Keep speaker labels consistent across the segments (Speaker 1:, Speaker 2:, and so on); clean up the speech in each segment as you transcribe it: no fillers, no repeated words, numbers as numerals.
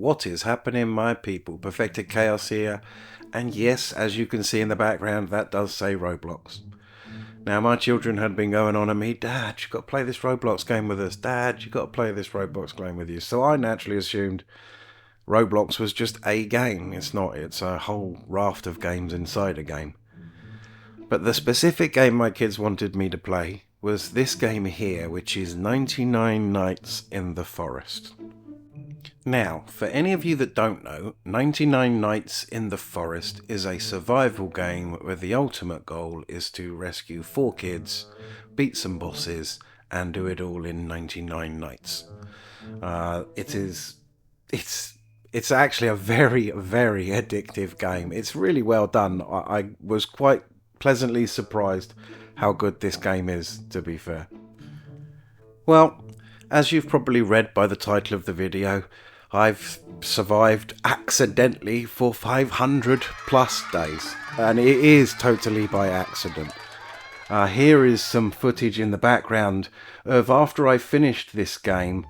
Speaker 1: What is happening, my people? Perfected Chaos here. And yes, as you can see in the background, that does say Roblox. Now, my children had been going on at me, Dad, you've got to play this Roblox game with us. Dad, you've got to play this Roblox game with you. So I naturally assumed Roblox was just a game. It's not. It's a whole raft of games inside a game. But the specific game my kids wanted me to play was this game here, which is 99 Nights in the Forest. Now, for any of you that don't know, 99 Nights in the Forest is a survival game where the ultimate goal is to rescue 4 kids, beat some bosses, and do it all in 99 nights. It's actually a very, very addictive game. It's really well done. I was quite pleasantly surprised how good this game is, to be fair. Well, as you've probably read by the title of the video, I've survived accidentally for 500 plus days, and it is totally by accident. Here is some footage in the background of after I finished this game.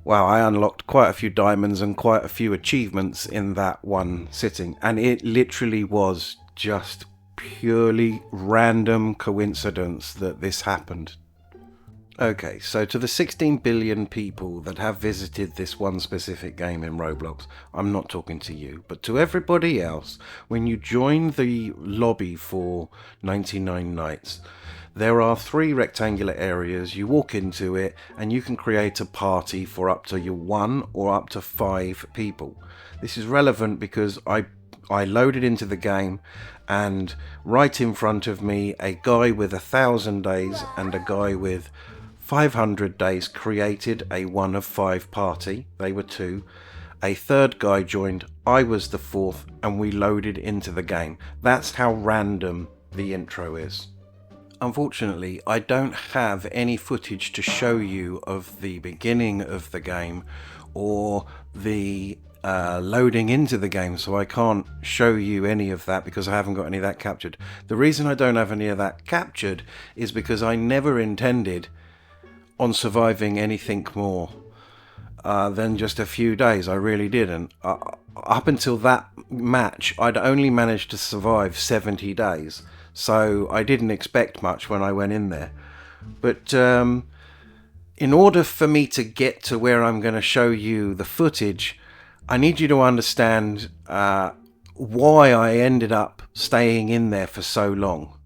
Speaker 1: Wow, I unlocked quite a few diamonds and quite a few achievements in that one sitting, and it literally was just purely random coincidence that this happened. Okay, so to the 16 billion people that have visited this one specific game in Roblox, I'm not talking to you, but to everybody else, when you join the lobby for 99 Nights, there are 3 rectangular areas. You walk into it and you can create a party for up to 1 or up to 5 people. This is relevant because I loaded into the game, and right in front of me, a guy with 1,000 days and a guy with 500 days created a 1 of 5 party. They were 2. A third guy joined. I was the 4th, and we loaded into the game. That's how random the intro is. Unfortunately, I don't have any footage to show you of the beginning of the game or the loading into the game, so I can't show you any of that because I haven't got any of that captured. The reason I don't have any of that captured is because I never intended on surviving anything more than just a few days. I really didn't. Up until that match, I'd only managed to survive 70 days, so I didn't expect much when I went in there. But in order for me to get to where I'm going to show you the footage, I need you to understand why I ended up staying in there for so long.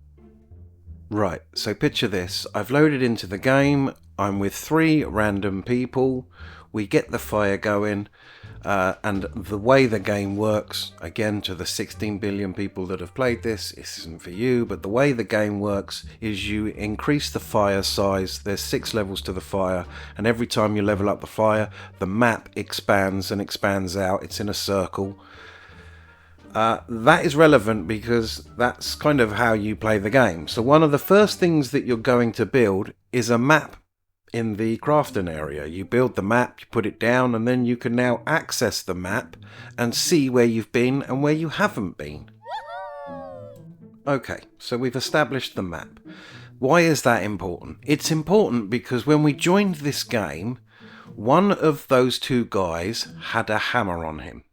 Speaker 1: Right, so picture this. I've loaded into the game. I'm with 3 random people. We get the fire going. And the way the game works, again, to the 16 billion people that have played this isn't for you, but the way the game works is you increase the fire size. There's 6 levels to the fire, and every time you level up the fire, the map expands and expands out. It's in a circle. That is relevant because that's kind of how you play the game. So one of the first things that you're going to build is a map in the crafting area. You build the map, you put it down, and then you can now access the map and see where you've been and where you haven't been. Okay, so we've established the map. Why is that important? It's important because when we joined this game, one of those 2 guys had a hammer on him.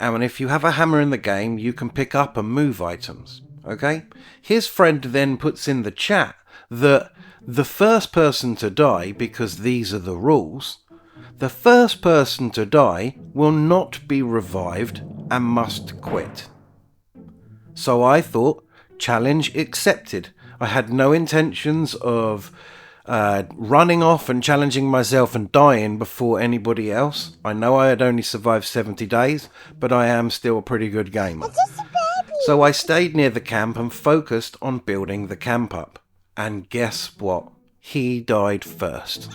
Speaker 1: And if you have a hammer in the game, you can pick up and move items. Okay? His friend then puts in the chat that the first person to die, because these are the rules, the first person to die will not be revived and must quit. So I thought, challenge accepted. I had no intentions of running off and challenging myself and dying before anybody else. I know I had only survived 70 days, but I am still a pretty good gamer. So I stayed near the camp and focused on building the camp up. And guess what? He died first.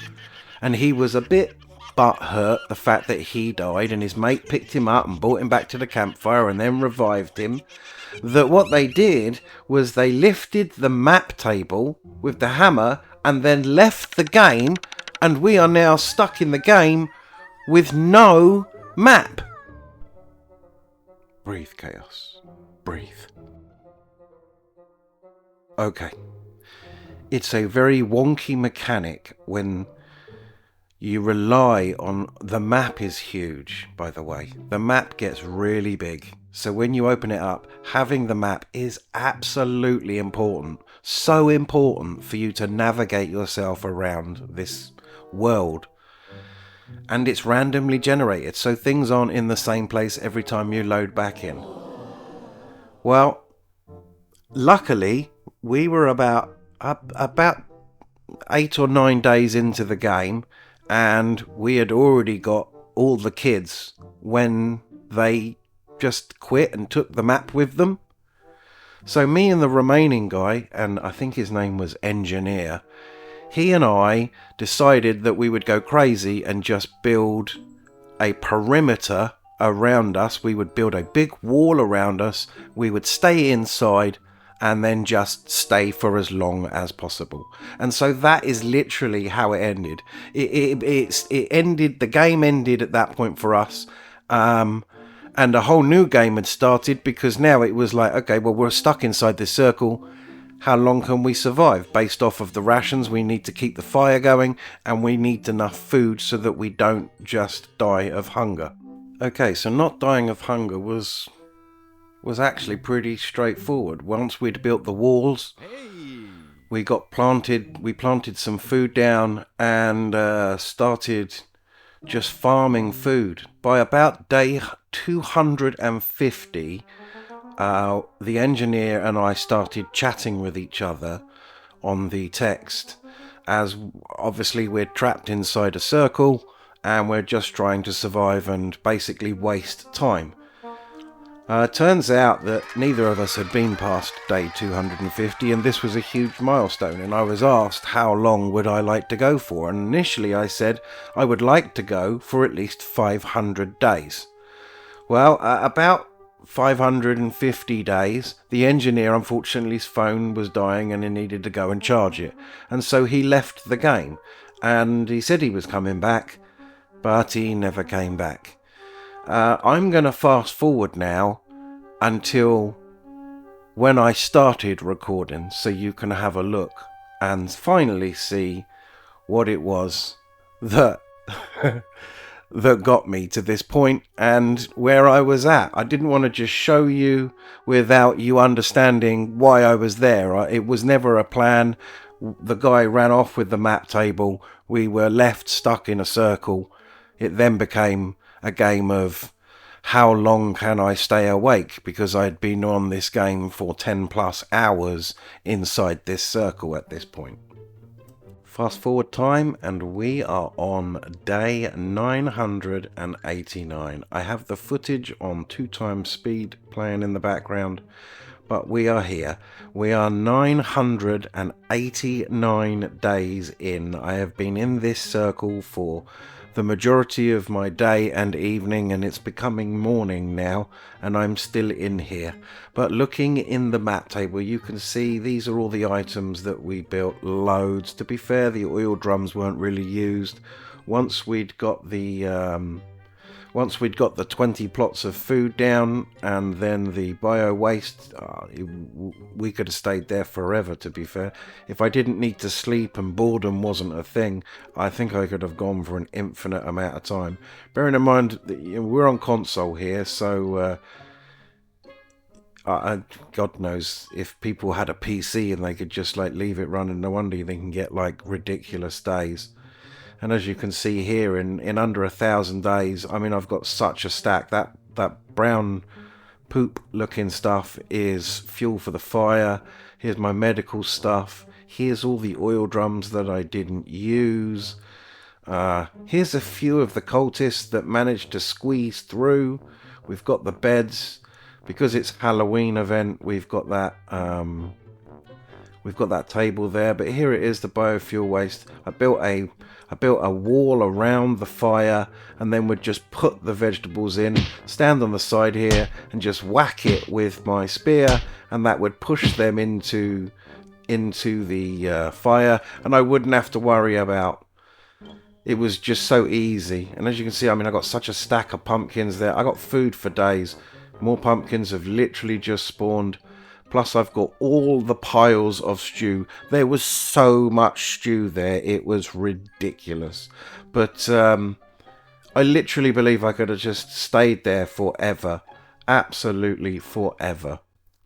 Speaker 1: And he was a bit butthurt, the fact that he died, and his mate picked him up and brought him back to the campfire and then revived him. That what they did was they lifted the map table with the hammer and then left the game, and we are now stuck in the game with no map. Breathe, Chaos. Breathe. Okay. It's a very wonky mechanic when You rely on... The map is huge, by the way. The map gets really big. So when you open it up, having the map is absolutely important. So important for you to navigate yourself around this world. And it's randomly generated, so things aren't in the same place every time you load back in. Well, luckily, we were about 8 or 9 days into the game, and we had already got all the kids when they just quit and took the map with them. So me and the remaining guy, and I think his name was Engineer, he and I decided that we would go crazy and just build a perimeter around us. We would build a big wall around us. We would stay inside and then just stay for as long as possible. And so that is literally how it ended. It ended. The game ended at that point for us. And a whole new game had started, because now it was like, okay, well, we're stuck inside this circle. How long can we survive? Based off of the rations, we need to keep the fire going, and we need enough food so that we don't just die of hunger. Okay, so not dying of hunger was actually pretty straightforward. Once we'd built the walls, we planted some food down and started just farming food. By about day 250, the engineer and I started chatting with each other on the text, as obviously we're trapped inside a circle and we're just trying to survive and basically waste time. Turns out that neither of us had been past day 250, and this was a huge milestone, and I was asked how long would I like to go for, and initially I said I would like to go for at least 500 days. Well, about 550 days, the engineer, unfortunately, his phone was dying and he needed to go and charge it, and so he left the game, and he said he was coming back, but he never came back. I'm going to fast forward now until when I started recording, so you can have a look and finally see what it was that that got me to this point and where I was at. I didn't want to just show you without you understanding why I was there. It was never a plan. The guy ran off with the map table. We were left stuck in a circle. It then became a game of how long can I stay awake, because I'd been on this game for 10 plus hours inside this circle at this point. Fast forward time and we are on day 989. I have the footage on 2x speed playing in the background, but we are here. We are 989 days in. I have been in this circle for the majority of my day and evening, and it's becoming morning now, and I'm still in here. But looking in the map table, you can see these are all the items that we built. Loads. To be fair, the oil drums weren't really used. Once we'd got the 20 plots of food down, and then the bio waste, we could have stayed there forever, to be fair. If I didn't need to sleep and boredom wasn't a thing, I think I could have gone for an infinite amount of time. Bearing in mind that we're on console here, so God knows if people had a PC and they could just like leave it running, no wonder they can get like ridiculous days. And as you can see here, in under 1,000 days, I mean, I've got such a stack. That brown poop looking stuff is fuel for the fire. Here's my medical stuff. Here's all the oil drums that I didn't use. Here's a few of the cultists that managed to squeeze through. We've got the beds. Because it's Halloween event, we've got that table there. But here it is, the biofuel waste. I built a wall around the fire, and then would just put the vegetables in, stand on the side here and just whack it with my spear, and that would push them into the fire, and I wouldn't have to worry about. It was just so easy. And as you can see, I mean, I got such a stack of pumpkins there. I got food for days. More pumpkins have literally just spawned. Plus I've got all the piles of stew. There was so much stew there, it was ridiculous. But I literally believe I could have just stayed there forever. Absolutely forever.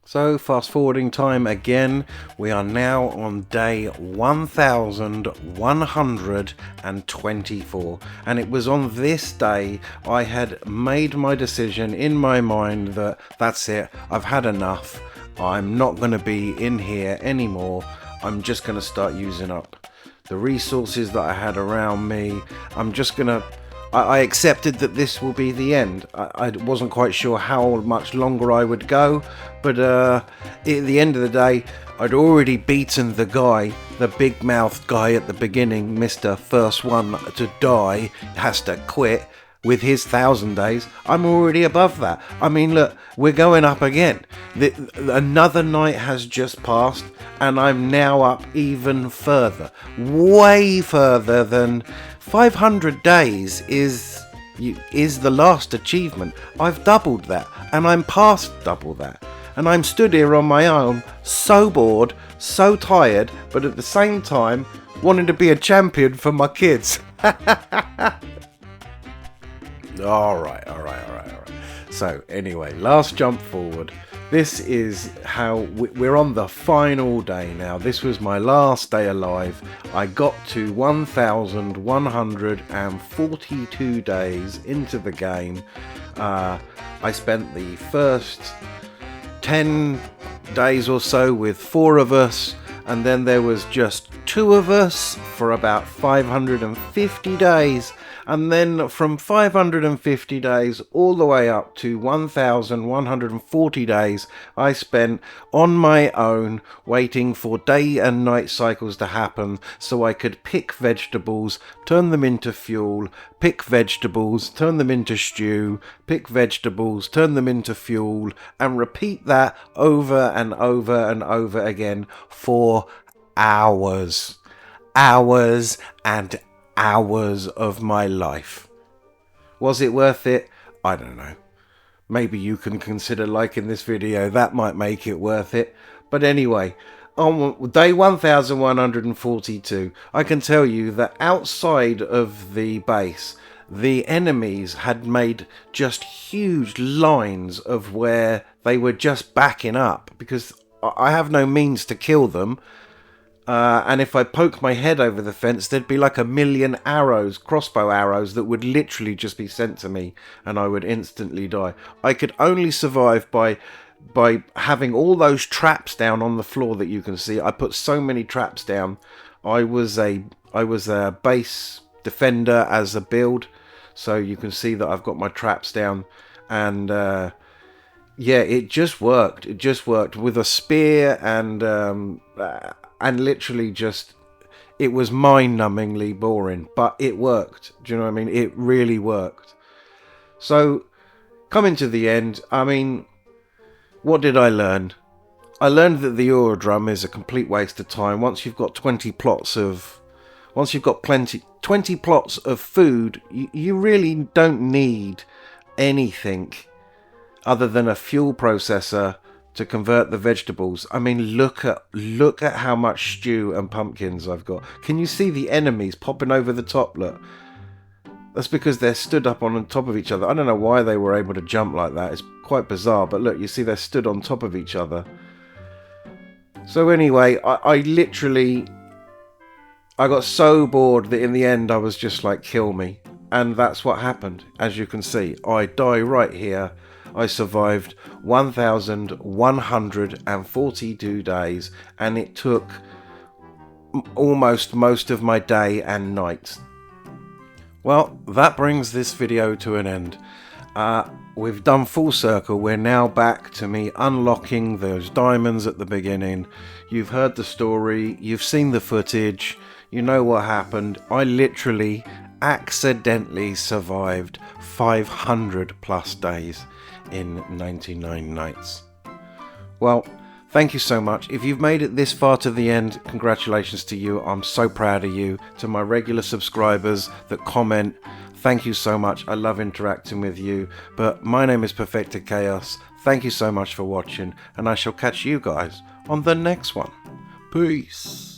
Speaker 1: So fast forwarding time again, we are now on day 1124, and it was on this day I had made my decision in my mind that that's it, I've had enough, I'm not going to be in here anymore, I'm just going to start using up the resources that I had around me. I'm just going to I accepted that this will be the end. I wasn't quite sure how much longer I would go, but at the end of the day, I'd already beaten the guy, the big-mouthed guy at the beginning, Mr. First One to Die, has to quit, with his 1,000 days. I'm already above that. I mean, look, we're going up again. Another night has just passed, and I'm now up even further. Way further than 500 days is the last achievement. I've doubled that, and I'm past double that. And I'm stood here on my own, so bored, so tired, but at the same time, wanting to be a champion for my kids. Alright. So anyway, last jump forward. This is how we're on the final day now. This was my last day alive. I got to 1,142 days into the game. I spent the first 10 days or so with 4 of us, and then there was just 2 of us for about 550 days. And then from 550 days all the way up to 1,140 days I spent on my own waiting for day and night cycles to happen so I could pick vegetables, turn them into fuel, pick vegetables, turn them into stew, pick vegetables, turn them into fuel, and repeat that over and over and over again for hours. Hours and hours of my life. Was it worth it? I don't know. Maybe you can consider liking this video. That might make it worth it. But anyway, on day 1142, I can tell you that outside of the base, the enemies had made just huge lines of where they were just backing up because I have no means to kill them. And if I poke my head over the fence, there'd be like 1,000,000 arrows, crossbow arrows, that would literally just be sent to me, and I would instantly die. I could only survive by having all those traps down on the floor that you can see. I put so many traps down. I was a base defender as a build, so you can see that I've got my traps down, and yeah, it just worked. It just worked with a spear and literally just, it was mind-numbingly boring, but it worked. Do you know what I mean? It really worked. So, coming to the end, I mean, what did I learn? I learned that the Eurodrum is a complete waste of time. Once you've got 20 plots of food, you really don't need anything other than a fuel processor to convert the vegetables. I mean, look at how much stew and pumpkins I've got. Can you see the enemies popping over the top? Look, that's because they're stood up on top of each other. I don't know why they were able to jump like that. It's quite bizarre, but look, you see they're stood on top of each other. So anyway, I got so bored that in the end I was just like, kill me. And that's what happened. As you can see, I die right here. I survived 1,142 days, and it took almost most of my day and night. Well, that brings this video to an end. We've done full circle. We're now back to me unlocking those diamonds at the beginning. You've heard the story, you've seen the footage, you know what happened. I literally accidentally survived 500 plus days in 99 nights. Well, thank you so much. If you've made it this far to the end, congratulations to you. I'm so proud of you. To my regular subscribers that comment, Thank you so much. I love interacting with you. But my name is Perfected Chaos. Thank you so much for watching, and I shall catch you guys on the next one. Peace.